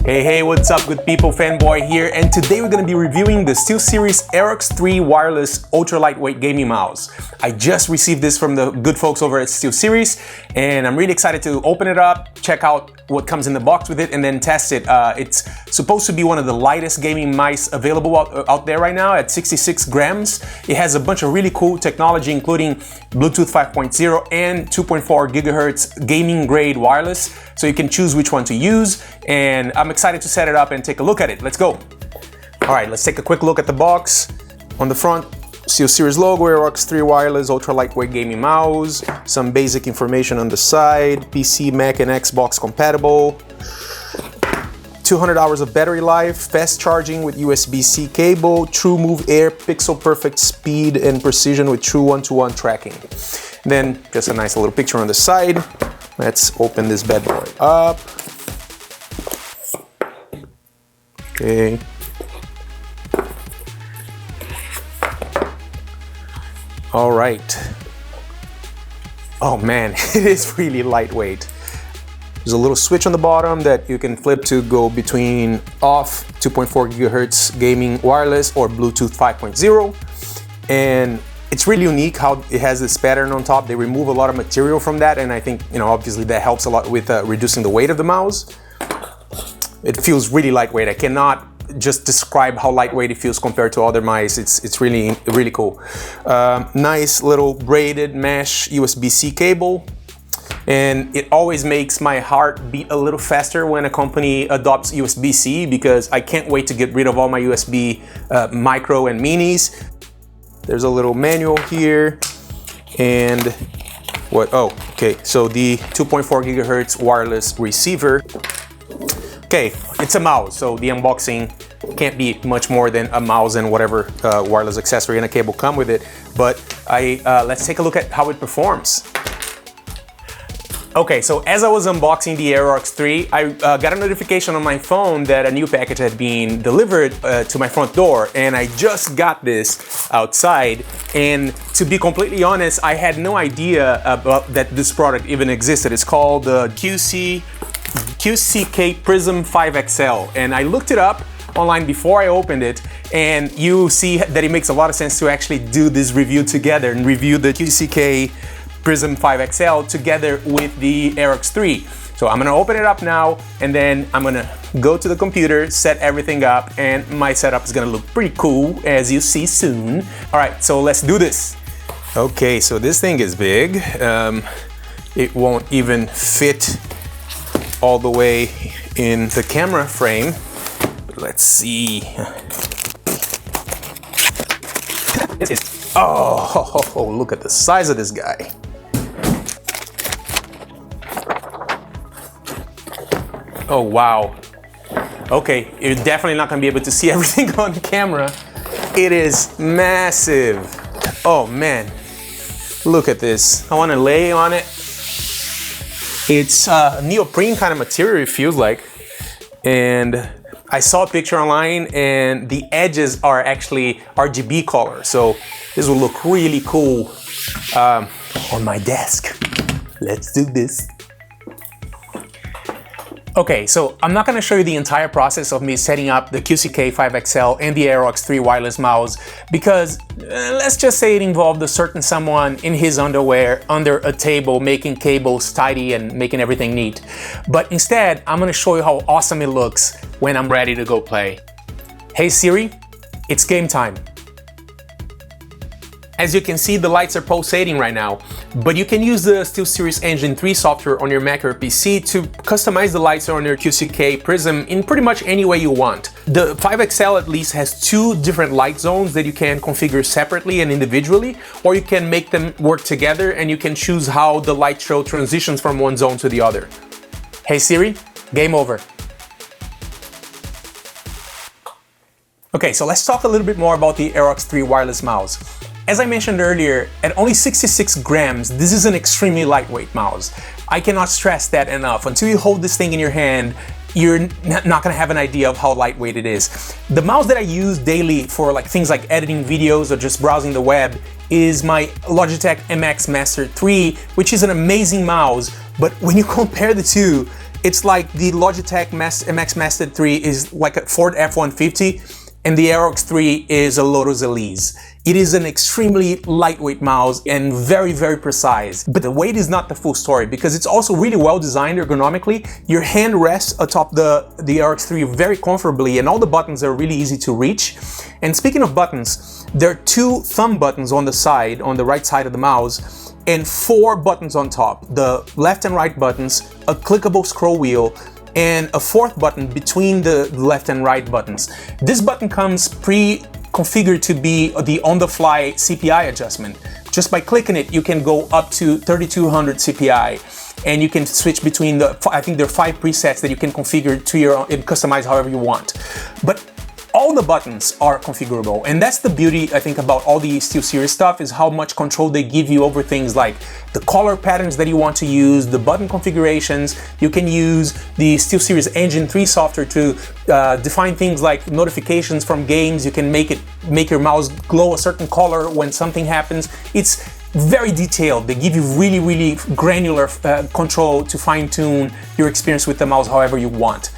Hey, what's up good people, Fanboy here, and today we're going to be reviewing the Steelseries Aerox 3 wireless ultra lightweight gaming mouse. I just received this from the good folks over at Steelseries, and I'm really excited to open it up, check out what comes in the box with it, and then test it. It's supposed to be one of the lightest gaming mice available out there right now at 66 grams. It has a bunch of really cool technology, including Bluetooth 5.0 and 2.4 gigahertz gaming grade wireless, so you can choose which one to use, and I'm excited to set it up and take a look at it. Let's go. All right, let's take a quick look at the box. On the front, Steelseries logo, Aerox 3 wireless ultra lightweight gaming mouse, some basic information on the side, PC, Mac, and Xbox compatible, 200 hours of battery life, fast charging with USB-C cable, True Move Air, pixel perfect speed and precision with true one-to-one tracking. Then just a nice little picture on the side. Let's open this bad boy up. Okay. All right. Oh man, it is really lightweight. There's a little switch on the bottom that you can flip to go between off 2.4 gigahertz gaming wireless or Bluetooth 5.0. And it's really unique how it has this pattern on top. They remove a lot of material from that, and I think, obviously that helps a lot with reducing the weight of the mouse. It feels really lightweight. I cannot just describe how lightweight it feels compared to other mice. It's really cool. Nice little braided mesh USB-C cable. And it always makes my heart beat a little faster when a company adopts USB-C, because I can't wait to get rid of all my USB micro and minis. There's a little manual here, and so the 2.4 gigahertz wireless receiver. Okay, it's a mouse, so the unboxing can't be much more than a mouse and whatever wireless accessory and a cable come with it. But let's take a look at how it performs. Okay, so as I was unboxing the Aerox 3, I got a notification on my phone that a new package had been delivered to my front door, and I just got this outside. And to be completely honest, I had no idea about that this product even existed. It's called the QCK Prism 5XL, and I looked it up online before I opened it, and you see that it makes a lot of sense to actually do this review together and review the QCK Prism 5XL together with the Aerox 3. So I'm gonna open it up now, and then I'm gonna go to the computer, set everything up, and my setup is gonna look pretty cool, as you see soon. All right, so let's do this. Okay, so this thing is big. It won't even fit all the way in the camera frame. But let's see. Oh, look at the size of this guy. Oh, wow. Okay, you're definitely not gonna be able to see everything on camera. It is massive. Oh man, look at this. I wanna lay on it. It's neoprene kind of material, it feels like. And I saw a picture online, and the edges are actually RGB color. So this will look really cool on my desk. Let's do this. Okay, so I'm not gonna show you the entire process of me setting up the QCK 5XL and the Aerox 3 wireless mouse, because let's just say it involved a certain someone in his underwear under a table making cables tidy and making everything neat. But instead, I'm gonna show you how awesome it looks when I'm ready to go play. Hey Siri, it's game time. As you can see, the lights are pulsating right now, but you can use the Steelseries Engine 3 software on your Mac or PC to customize the lights on your QCK Prism in pretty much any way you want. The 5XL at least has 2 different light zones that you can configure separately and individually, or you can make them work together and you can choose how the light show transitions from one zone to the other. Hey Siri, game over. Okay, so let's talk a little bit more about the Aerox 3 wireless mouse. As I mentioned earlier, at only 66 grams, this is an extremely lightweight mouse. I cannot stress that enough. Until you hold this thing in your hand, you're not gonna have an idea of how lightweight it is. The mouse that I use daily for things like editing videos or just browsing the web is my Logitech MX Master 3, which is an amazing mouse, but when you compare the two, It's like the Logitech MX Master 3 is like a Ford F-150 and the Aerox 3 is a Lotus Elise. It is an extremely lightweight mouse and very, very precise. But the weight is not the full story because it's also really well designed ergonomically. Your hand rests atop the Aerox 3 very comfortably and all the buttons are really easy to reach. And speaking of buttons, there are 2 thumb buttons on the side, on the right side of the mouse, and 4 buttons on top. The left and right buttons, a clickable scroll wheel, and a 4th button between the left and right buttons. This button comes pre-configured to be the on-the-fly CPI adjustment. Just by clicking it, you can go up to 3200 CPI, and you can switch between I think there are 5 presets that you can configure to your own and customize however you want. But all the buttons are configurable, and that's the beauty, I think, about all the Steelseries stuff, is how much control they give you over things like the color patterns that you want to use, the button configurations. You can use the Steelseries Engine 3 software to define things like notifications from games. You can make your mouse glow a certain color when something happens. It's very detailed. They give you really, really granular control to fine-tune your experience with the mouse however you want.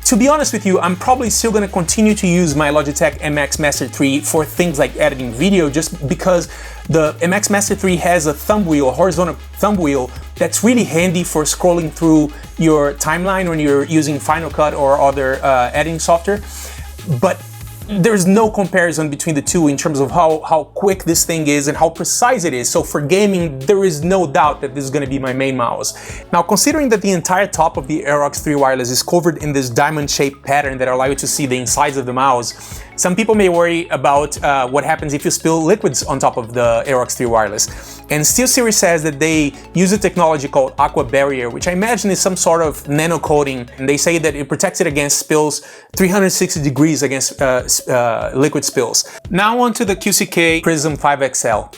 To be honest with you, I'm probably still going to continue to use my Logitech MX Master 3 for things like editing video, just because the MX Master 3 has a thumb wheel, a horizontal thumb wheel, that's really handy for scrolling through your timeline when you're using Final Cut or other editing software. But there's no comparison between the two in terms of how quick this thing is and how precise it is. So for gaming, there is no doubt that this is going to be my main mouse. Now, considering that the entire top of the Aerox 3 wireless is covered in this diamond-shaped pattern that allows you to see the insides of the mouse, some people may worry about what happens if you spill liquids on top of the Aerox 3 wireless. And Steelseries says that they use a technology called Aqua Barrier, which I imagine is some sort of nano coating, and they say that it protects it against spills 360 degrees against liquid spills. Now on to the QCK Prism 5XL.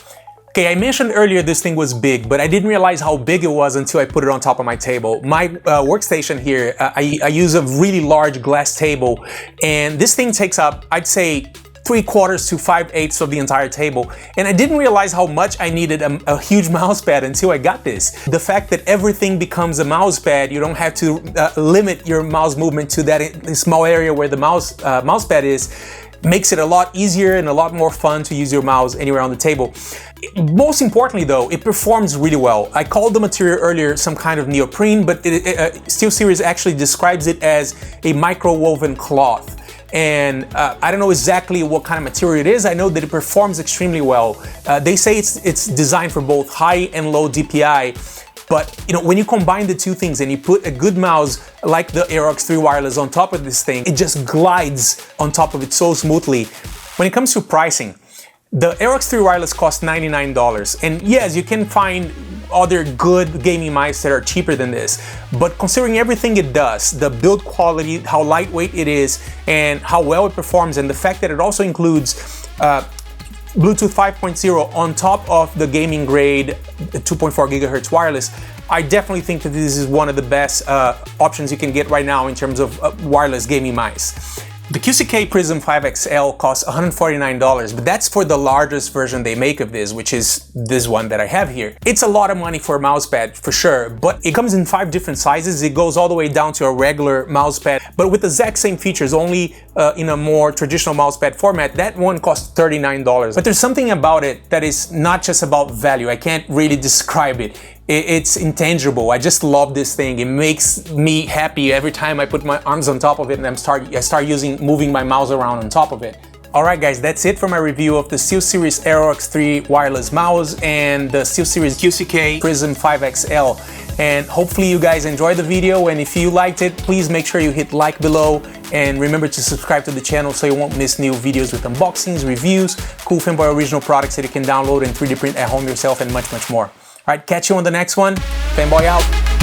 Okay, I mentioned earlier this thing was big, but I didn't realize how big it was until I put it on top of my table. My workstation here, I use a really large glass table, and this thing takes up, I'd say, 3/4 to 5/8 of the entire table. And I didn't realize how much I needed a huge mouse pad until I got this. The fact that everything becomes a mouse pad, you don't have to limit your mouse movement to that small area where the mouse pad is, makes it a lot easier and a lot more fun to use your mouse anywhere on the table. Most importantly though, it performs really well. I called the material earlier some kind of neoprene, but Steelseries actually describes it as a micro-woven cloth. And I don't know exactly what kind of material it is. I know that it performs extremely well. They say it's designed for both high and low DPI. But you know, when you combine the two things and you put a good mouse like the Aerox 3 wireless on top of this thing, it just glides on top of it so smoothly. When it comes to pricing, the Aerox 3 wireless costs $99. And yes, you can find other good gaming mice that are cheaper than this. But considering everything it does, the build quality, how lightweight it is, and how well it performs, and the fact that it also includes Bluetooth 5.0 on top of the gaming grade 2.4 gigahertz wireless, I definitely think that this is one of the best options you can get right now in terms of wireless gaming mice. The QCK Prism 5XL costs $149, but that's for the largest version they make of this, which is this one that I have here. It's a lot of money for a mousepad, for sure, but it comes in 5 different sizes. It goes all the way down to a regular mousepad, but with the exact same features, only in a more traditional mousepad format. That one costs $39. But there's something about it that is not just about value. I can't really describe it. It's intangible. I just love this thing. It makes me happy every time I put my arms on top of it and I start moving my mouse around on top of it. Alright guys, that's it for my review of the Steelseries Aerox 3 wireless mouse and the Steelseries QCK Prism 5XL. And hopefully you guys enjoyed the video, and if you liked it, please make sure you hit like below and remember to subscribe to the channel so you won't miss new videos with unboxings, reviews, cool Fanboy original products that you can download and 3D print at home yourself, and much, much more. Alright, catch you on the next one. Fanboy out.